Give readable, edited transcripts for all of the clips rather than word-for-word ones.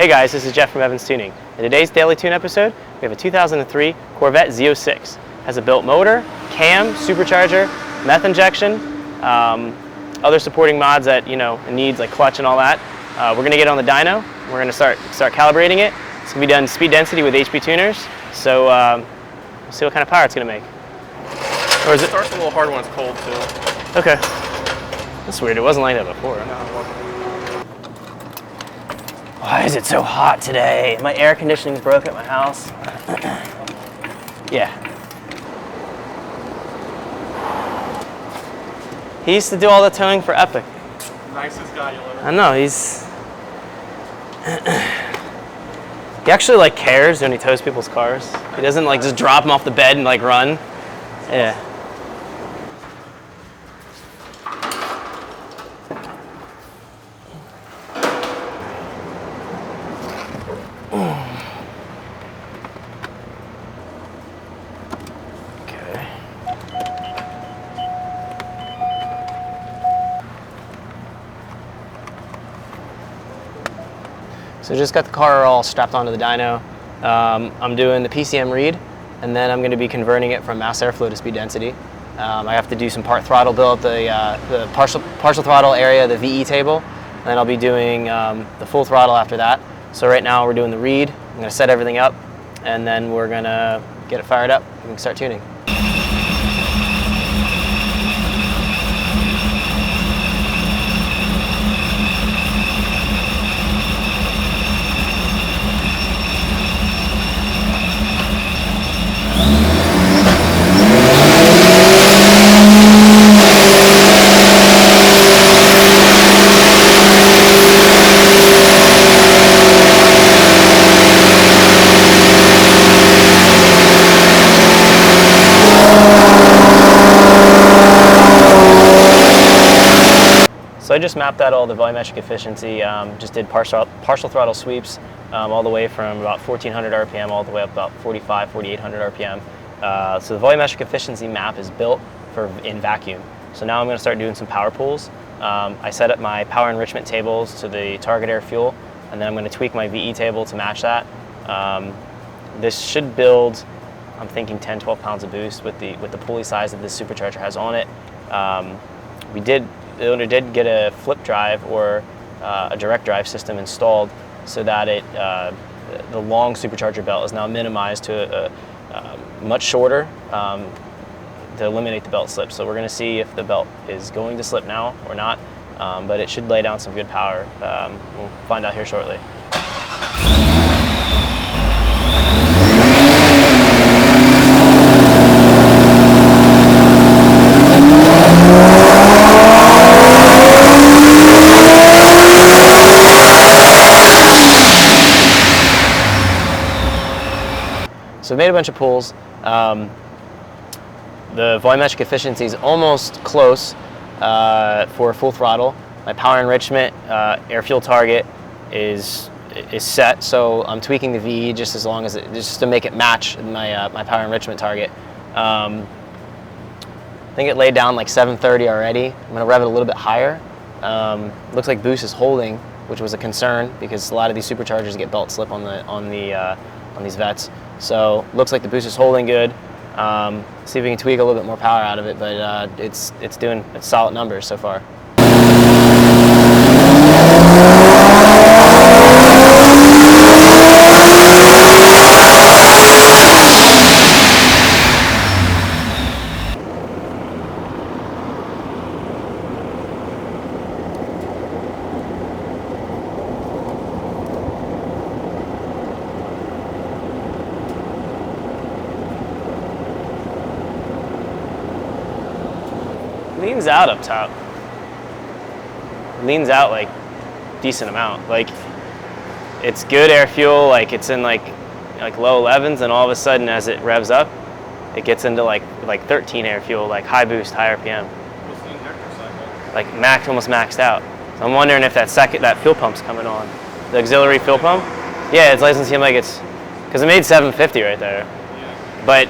Hey guys, this is Jeff from Evans Tuning. In today's Daily Tune episode, we have a 2003 Corvette Z06. Has a built motor, cam, supercharger, meth injection, other supporting mods that it needs, like clutch and all that. We're gonna get on the dyno. We're gonna start calibrating it. It's gonna be done speed density with HP tuners. So we'll see what kind of power it's gonna make. Or is it starts a little hard when it's cold too. Okay. That's weird. It wasn't like that before. No, it wasn't. Why is it so hot today? My air conditioning's broke at my house. Yeah. He used to do all the towing for Epic. Nicest guy you'll ever. I know, he actually cares when he tows people's cars. He doesn't just drop them off the bed and run. Yeah. So just got the car all strapped onto the dyno. I'm doing the PCM read, and then I'm going to be converting it from mass airflow to speed density. I have to do some part throttle build, the partial throttle area, the VE table, and then I'll be doing the full throttle after that. So right now we're doing the read. I'm going to set everything up, and then we're going to get it fired up and we can start tuning. So I just mapped out all the volumetric efficiency, just did partial throttle sweeps all the way from about 1400 RPM all the way up about 4,800 RPM. So the volumetric efficiency map is built in vacuum. So now I'm going to start doing some power pools. I set up my power enrichment tables to the target air fuel, and then I'm going to tweak my VE table to match that. This should build, I'm thinking 10-12 pounds of boost with the pulley size that this supercharger has on it. The owner did get a flip drive or a direct drive system installed so that the long supercharger belt is now minimized to much shorter to eliminate the belt slip. So we're going to see if the belt is going to slip now or not, but it should lay down some good power. We'll find out here shortly. So we made a bunch of pulls. The volumetric efficiency is almost close for full throttle. My power enrichment air fuel target is set, so I'm tweaking the VE just to make it match my my power enrichment target. I think it laid down 730 already. I'm going to rev it a little bit higher. Looks like boost is holding, which was a concern because a lot of these superchargers get belt slip on these vets. So looks like the boost is holding good. See if we can tweak a little bit more power out of it, but it's doing solid numbers so far. Leans out up top. Leans out decent amount. It's good air fuel. It's in low 11s, and all of a sudden as it revs up, it gets into like 13 air fuel, high boost, high RPM. What's the injector cycle? Almost maxed out. So I'm wondering if that fuel pump's coming on. The auxiliary fuel pump. Yeah, it's licensed him because it made 750 right there. Yeah. But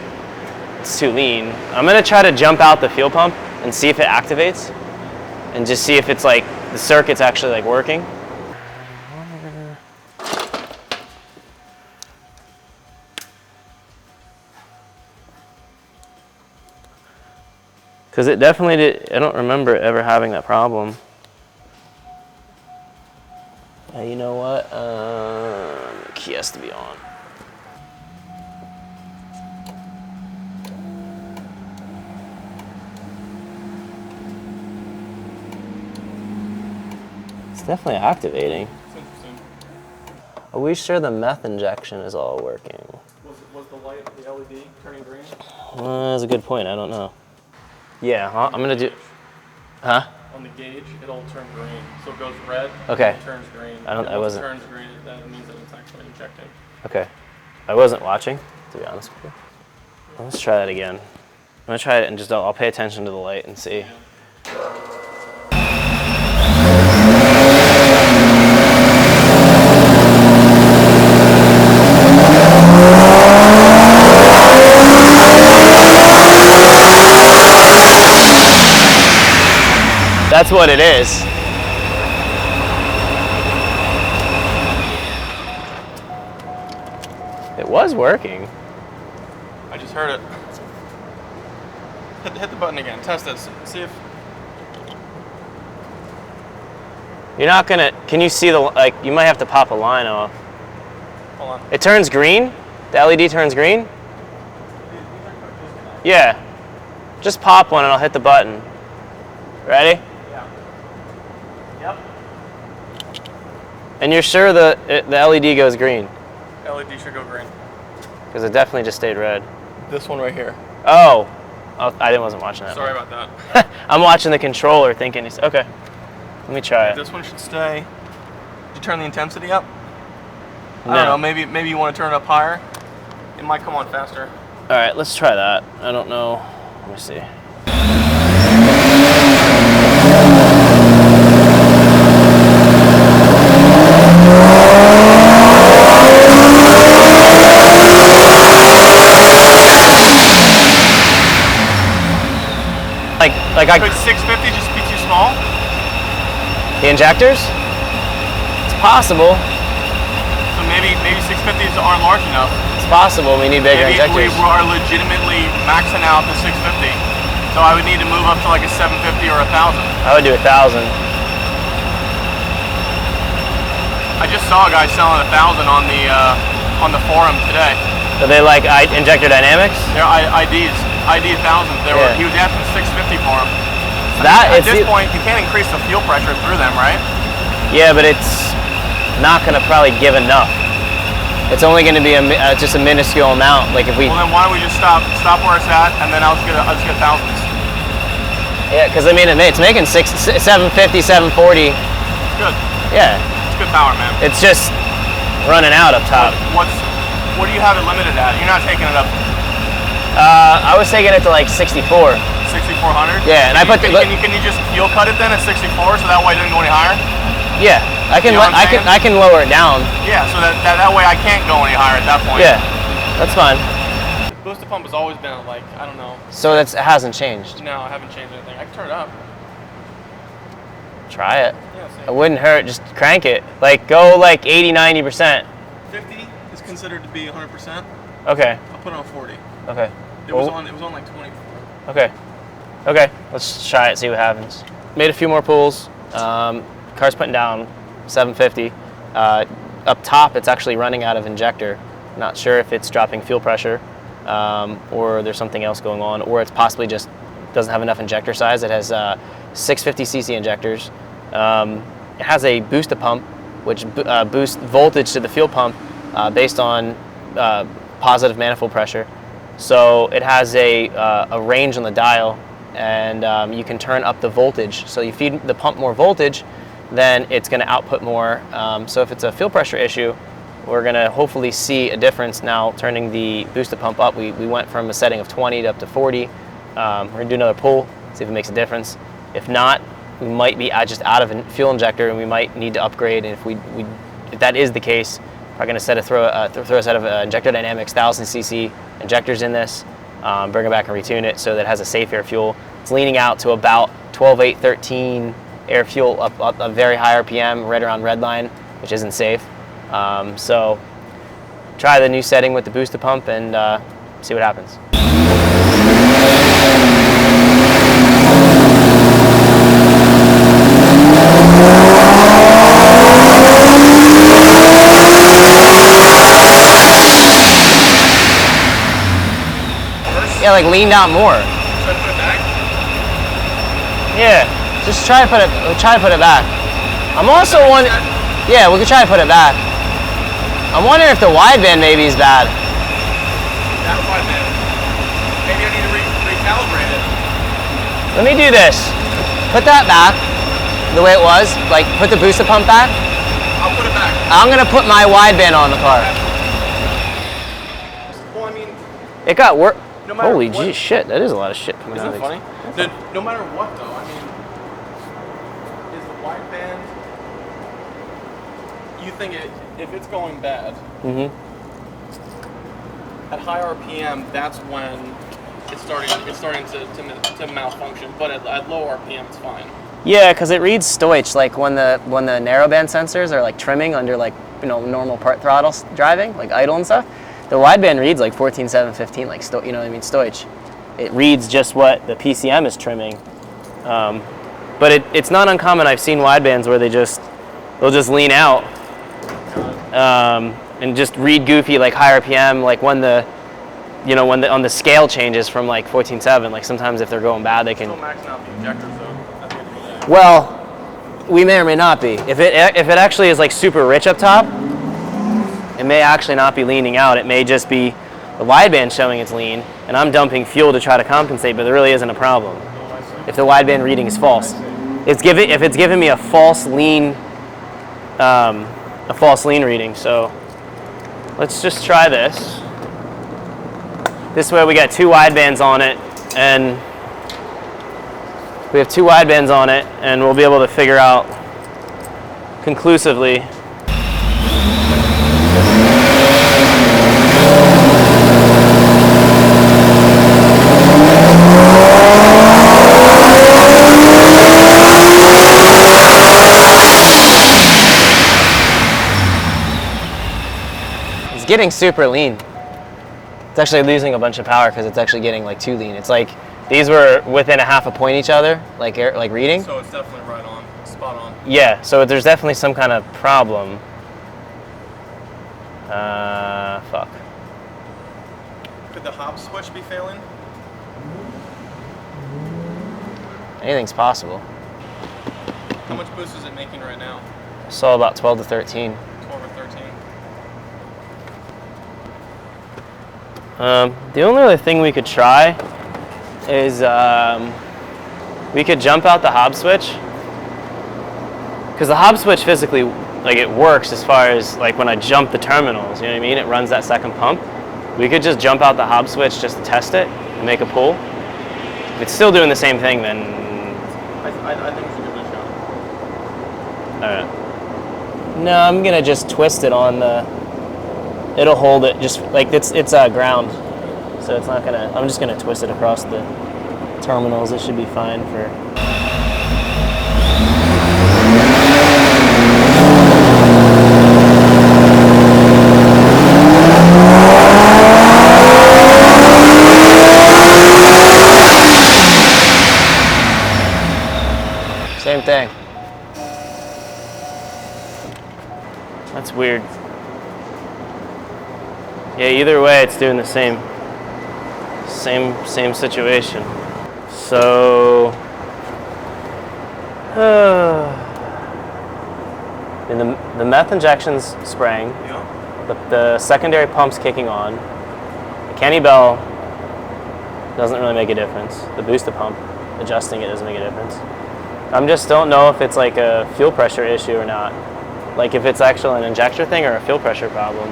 it's too lean. I'm gonna try to jump out the fuel pump and see if it activates, and just see if it's the circuit's actually working. Because it definitely did. I don't remember ever having that problem. You know what? Key has to be on. It's definitely activating. It's interesting. Are we sure the meth injection is all working? Was the light, the LED, turning green? That's a good point. I don't know. Yeah, I'm gonna do. Huh? On the gauge, it'll turn green. So it goes red. Okay. And it turns green. I Once wasn't. it turns green, that means that it's actually injecting. Okay. I wasn't watching, to be honest with you. Let's try that again. I'm gonna try it and just I'll pay attention to the light and see. That's what it is. It was working. I just heard it. Hit the button again. Test it. See if. You're not gonna. Can you see the like? You might have to pop a line off. Hold on. It turns green. The LED turns green. Yeah. Just pop one and I'll hit the button. Ready? Yeah. Yep. And you're sure the LED goes green? LED should go green. Because it definitely just stayed red. This one right here. Oh, I wasn't watching that. Sorry about that. I'm watching the controller thinking, okay, let me try it. This one should stay. Did you turn the intensity up? No. I don't know, maybe you want to turn it up higher. It might come on faster. All right, let's try that. I don't know. Let me see. Could 650 just be too small? The injectors? It's possible. So maybe 650s aren't large enough. It's possible. We need bigger Maybe injectors. we are legitimately maxing out the 650. So I would need to move up to like a 750 or 1,000. I would do 1,000. I just saw a guy selling 1,000 on the forum today. So they like injector dynamics? They're ID 1000s. Yeah. He was asking 650 for them. At this point, you can't increase the fuel pressure through them, right? Yeah, but it's not going to probably give enough. It's only going to be just a minuscule amount. Like if we. Well, then why don't we just stop where it's at, and then I'll just get thousands. Yeah, because I mean it's making 750, 740. Good. Yeah. It's good power, man. It's just running out up top. What do you have it limited at? You're not taking it up. I was taking it to like 64. 6,400? Yeah, and can you just fuel cut it then at 64 so that way it doesn't go any higher? Yeah, I can lower it down. Yeah, so that way I can't go any higher at that point. Yeah, that's fine. The booster pump has always been like, I don't know. So it hasn't changed. No, I haven't changed anything. I can turn it up. Try it. Yeah, see. It wouldn't hurt. Just crank it. Like go like 80, 90%. 50 is considered to be 100%. Okay. I'll put it on 40. Okay. It was on like 24. Okay. Okay. Let's try it. See what happens. Made a few more pulls. Car's putting down 750. Up top, it's actually running out of injector. Not sure if it's dropping fuel pressure, or there's something else going on, or it's possibly just doesn't have enough injector size. It has 650cc injectors. It has a booster pump, which boosts voltage to the fuel pump based on positive manifold pressure. So it has a range on the dial, and you can turn up the voltage. So you feed the pump more voltage, then it's going to output more. So if it's a fuel pressure issue, we're going to hopefully see a difference now turning the booster pump up. We went from a setting of 20 to up to 40. We're going to do another pull, see if it makes a difference. If not, we might be just out of a fuel injector and we might need to upgrade. And if that is the case, we're going to throw a set of Injector Dynamics 1000cc injectors in this, bring it back and retune it so that it has a safe air fuel. It's leaning out to about 12, 8, 13 air fuel up a very high RPM, right around redline, which isn't safe. So try the new setting with the booster pump and see what happens. like leaned out more. Should I put it back? Yeah, just try to put it back. I'm also wondering. Yeah, we could try to put it back. I'm wondering if the wideband maybe is bad. That wideband. Maybe I need to recalibrate it. Let me do this. Put that back the way it was. Like, put the booster pump back. I'll put it back. I'm gonna put my wideband on the car. Well, I mean, It got work. no matter Holy what, gee, shit! That is a lot of shit coming Isn't out. it funny? No matter what, though, I mean, is the wideband? You think if it's going bad? Mm-hmm. At high RPM, that's when it's starting to malfunction. But at low RPM, it's fine. Yeah, because it reads Stoich, like when the narrowband sensors are like trimming under like normal part throttle driving, like idle and stuff. The wideband reads like 14, 7, 15, like you know what I mean, Stoich. It reads just what the PCM is trimming. But it's not uncommon. I've seen widebands where they'll just lean out and just read goofy, like high RPM, like when on the scale changes from like 14.7, like sometimes if they're going bad, they can. Still maxing out the injectors though. At the end of the day. Well, we may or may not be. If it actually is like super rich up top, it may actually not be leaning out. It may just be the wideband showing it's lean, and I'm dumping fuel to try to compensate, but there really isn't a problem. If the wideband reading is false, if it's giving me a false lean reading. So let's just try this. This way we got two widebands on it, and we have two widebands on it, and we'll be able to figure out conclusively. It's getting super lean. It's actually losing a bunch of power because it's actually getting like too lean. It's like these were within a half a point each other, like reading. So it's definitely right on, spot on. Yeah, so there's definitely some kind of problem. Fuck. Could the hop switch be failing? Anything's possible. How much boost is it making right now? So about 12 to 13. 12 or 13? The only other thing we could try is we could jump out the hob switch, because the hob switch physically, like, it works as far as like when I jump the terminals, you know what I mean? It runs that second pump. We could just jump out the hob switch just to test it and make a pull. If it's still doing the same thing, then I think it's a good shot. all right. No, I'm gonna just twist it on the. It'll hold it just like it's ground, so it's not gonna. I'm just gonna twist it across the terminals. It should be fine for. Same thing. That's weird. Yeah, either way, it's doing the same situation. So, and the meth injection's spraying. Yeah. The secondary pump's kicking on. The Kenny Bell doesn't really make a difference. The booster pump, adjusting it doesn't make a difference. I just don't know if it's like a fuel pressure issue or not. Like if it's actually an injector thing or a fuel pressure problem.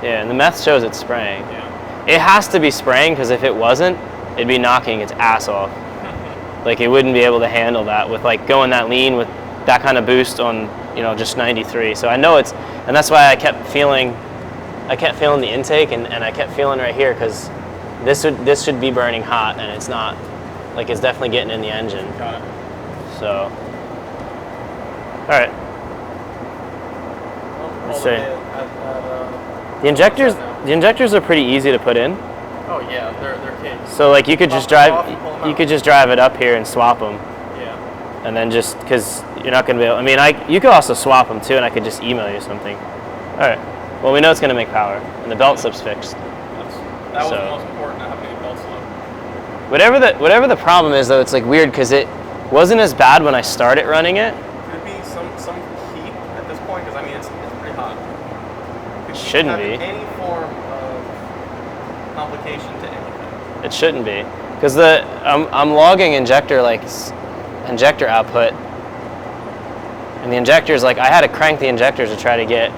Yeah, and the meth shows it's spraying. Yeah. It has to be spraying, because if it wasn't, it'd be knocking its ass off. Like it wouldn't be able to handle that with like going that lean with that kind of boost on, just 93. So I know it's, and that's why I kept feeling the intake, and I kept feeling right here, because this should be burning hot, and it's not. Like it's definitely getting in the engine. Got it. So, all right. Let's see. The injectors are pretty easy to put in. Oh yeah, they're kids. So like you could just drive it up here and swap them. Yeah. And then just, because you're not going to be able, I mean, you could also swap them too, and I could just email you something. All right. Well, we know it's going to make power, and the belt slip's fixed. That was So the most important, not having any belt slope. whatever the problem is, though, it's like weird because it wasn't as bad when I started running it. Could it be some heat at this point? Because I mean, it's pretty hot. Could you Shouldn't have be. any form of complication to anything? It shouldn't be, because I'm logging injector output, and the injectors, like, I had to crank the injectors to try to get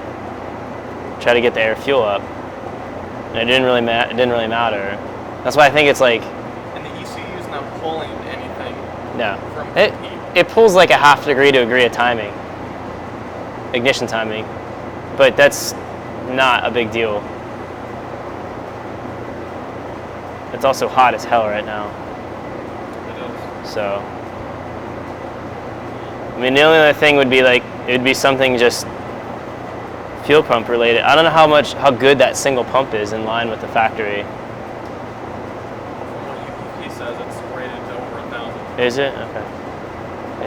the air fuel up, and it didn't really matter. That's why I think it's like, And the ECU is not pulling anything. no, From it heat. it pulls like a half degree to a degree of timing, ignition timing, but that's not a big deal. It's also hot as hell right now. It is. So, I mean, the only other thing would be like, it would be something just fuel pump related. I don't know how good that single pump is in line with the factory. From what UPP says, it's rated to over 1,000. Is it? Okay.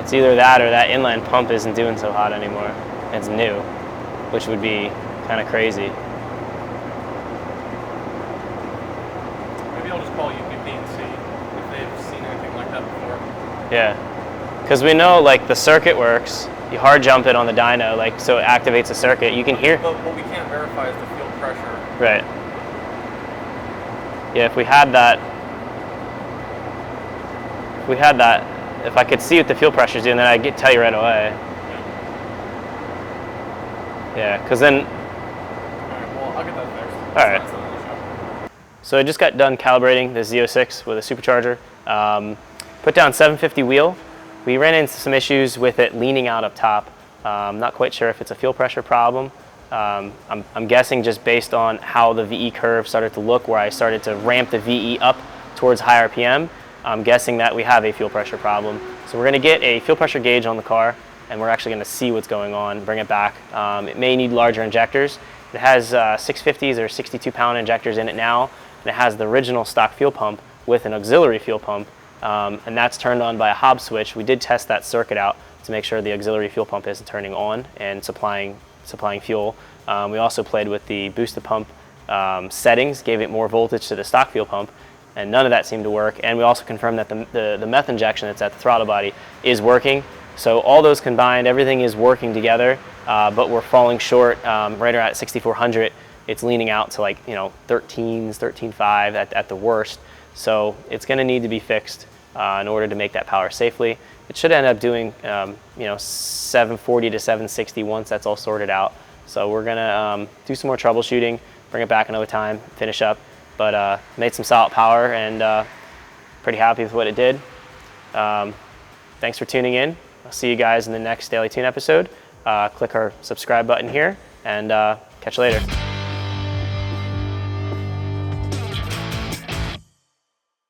It's either that or that inline pump isn't doing so hot anymore. It's new, which would be kind of crazy. Maybe I'll just call UPP and see if they've seen anything like that before. Yeah. Because we know, like, the circuit works. You hard jump it on the dyno, like, so it activates the circuit. You can hear. But what we can't verify is the fuel pressure. Right. Yeah, if we had that, if I could see what the fuel pressure's doing, then I'd tell you right away. Yeah, because then. Alright, well, I'll get that fixed. Alright. That's not an issue. So I just got done calibrating the Z06 with a supercharger. Put down 750 wheel. We ran into some issues with it leaning out up top. I'm not quite sure if it's a fuel pressure problem. I'm guessing just based on how the VE curve started to look, where I started to ramp the VE up towards high RPM. I'm guessing that we have a fuel pressure problem. So we're going to get a fuel pressure gauge on the car, and we're actually going to see what's going on, bring it back. It may need larger injectors. It has 650s or 62-pound injectors in it now, and it has the original stock fuel pump with an auxiliary fuel pump. And that's turned on by a Hobbs switch. We did test that circuit out to make sure the auxiliary fuel pump isn't turning on and supplying fuel. We also played with the boosted pump settings, gave it more voltage to the stock fuel pump, and none of that seemed to work. And we also confirmed that the meth injection that's at the throttle body is working. So all those combined, everything is working together, but we're falling short right around 6,400. It's leaning out to, like, 13s, 13.5 at the worst. So it's going to need to be fixed in order to make that power safely. It should end up doing 740 to 760 once that's all sorted out. So we're going to do some more troubleshooting, bring it back another time, finish up. But made some solid power, and pretty happy with what it did. Thanks for tuning in. I'll see you guys in the next Daily Tune episode. Click our subscribe button here, and catch you later.